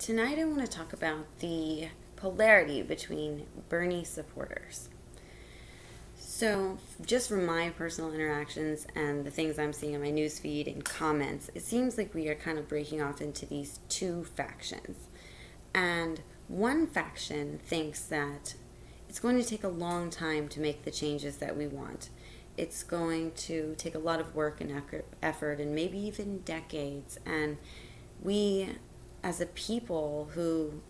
Tonight I want to talk about the polarity between Bernie supporters. So, just from my personal interactions and the things I'm seeing on my newsfeed and comments, it seems like we are kind of breaking off into these two factions. And one faction thinks that it's going to take a long time to make the changes that we want. It's going to take a lot of work and effort and maybe even decades. And we, as a people who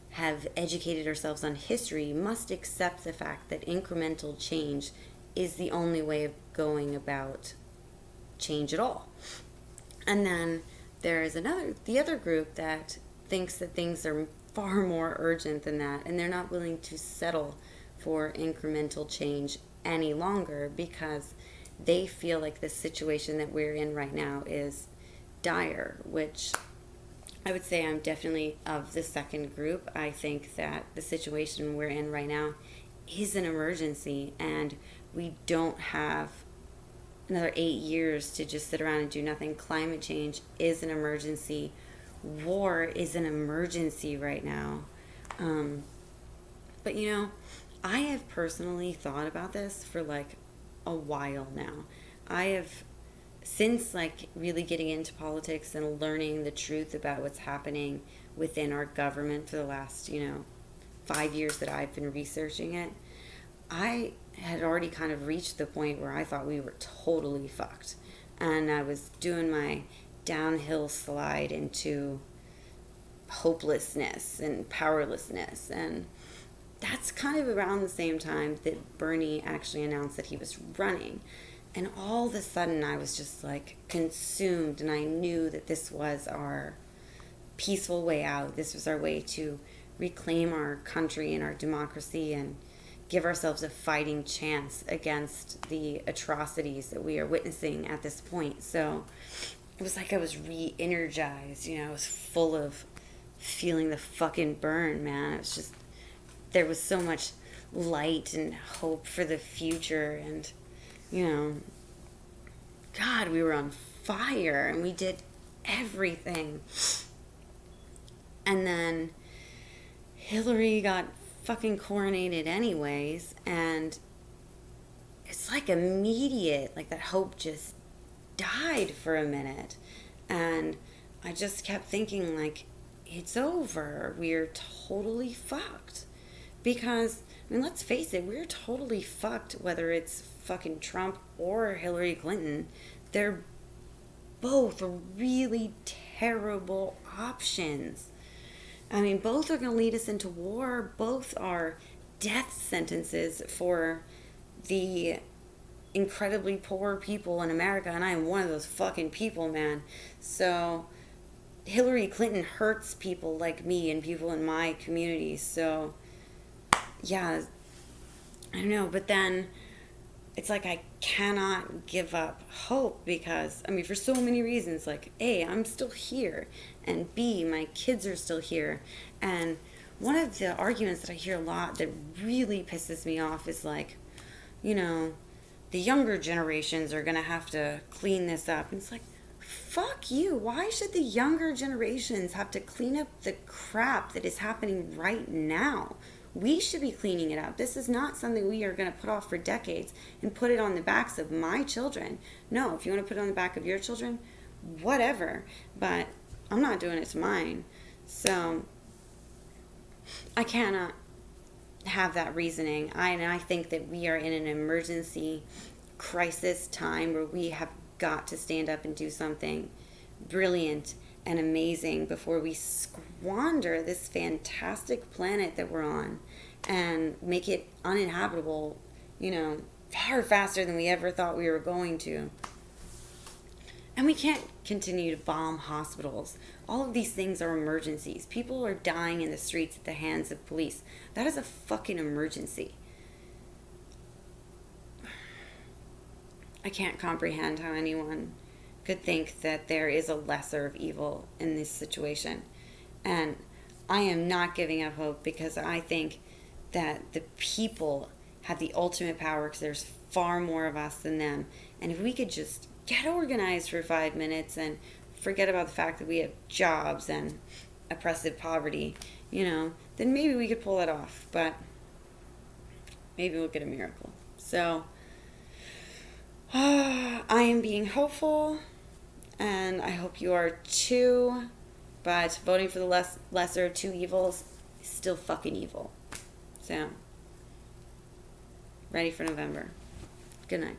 have educated ourselves on history, must accept the fact that incremental change is the only way of going about change at all. And then there is the other group that thinks that things are far more urgent than that, and they're not willing to settle for incremental change any longer because they feel like the situation that we're in right now is dire, which I would say I'm definitely of the second group. I think that the situation we're in right now is an emergency, and we don't have another 8 years to just sit around and do nothing. Climate change is an emergency. War is an emergency right now. But I have personally thought about this for like a while now. I have, since like really getting into politics and learning the truth about what's happening within our government for the last 5 years that I've been researching it, I had already kind of reached the point where I thought we were totally fucked, and I was doing my downhill slide into hopelessness and powerlessness. And that's kind of around the same time that Bernie actually announced that he was running. And all of a sudden, I was just like consumed, and I knew that this was our peaceful way out. This was our way to reclaim our country and our democracy and give ourselves a fighting chance against the atrocities that we are witnessing at this point. So it was like I was re-energized. I was full of feeling the fucking burn, man. It was just, there was so much light and hope for the future, and God, we were on fire and we did everything. And then Hillary got fucking coronated anyways, and it's like immediate, like that hope just died for a minute. And I just kept thinking, like, it's over. We're totally fucked. Because, let's face it, we're totally fucked whether it's fucking Trump or Hillary Clinton. They're both really terrible options. Both are going to lead us into war. Both are death sentences for the incredibly poor people in America, and I am one of those fucking people, man. So Hillary Clinton hurts people like me and people in my community. So yeah, I don't know, but then it's like I cannot give up hope because, for so many reasons. Like, A, I'm still here, and B, my kids are still here. And one of the arguments that I hear a lot that really pisses me off is like, the younger generations are going to have to clean this up. And it's like, fuck you. Why should the younger generations have to clean up the crap that is happening right now? We should be cleaning it up. This is not something we are going to put off for decades and put it on the backs of my children. No, if you want to put it on the back of your children, whatever. But I'm not doing it to mine. So I cannot have that reasoning. I think that we are in an emergency crisis time where we have got to stand up and do something brilliant and amazing before we squander this fantastic planet that we're on and make it uninhabitable, far faster than we ever thought we were going to. And we can't continue to bomb hospitals. All of these things are emergencies. People are dying in the streets at the hands of police. That is a fucking emergency. I can't comprehend how anyone could think that there is a lesser of evil in this situation. And I am not giving up hope because I think that the people have the ultimate power because there's far more of us than them. And if we could just get organized for 5 minutes and forget about the fact that we have jobs and oppressive poverty, then maybe we could pull it off. But maybe we'll get a miracle. So I am being hopeful, and I hope you are too. But voting for the lesser of two evils is still fucking evil. So, ready for November. Good night.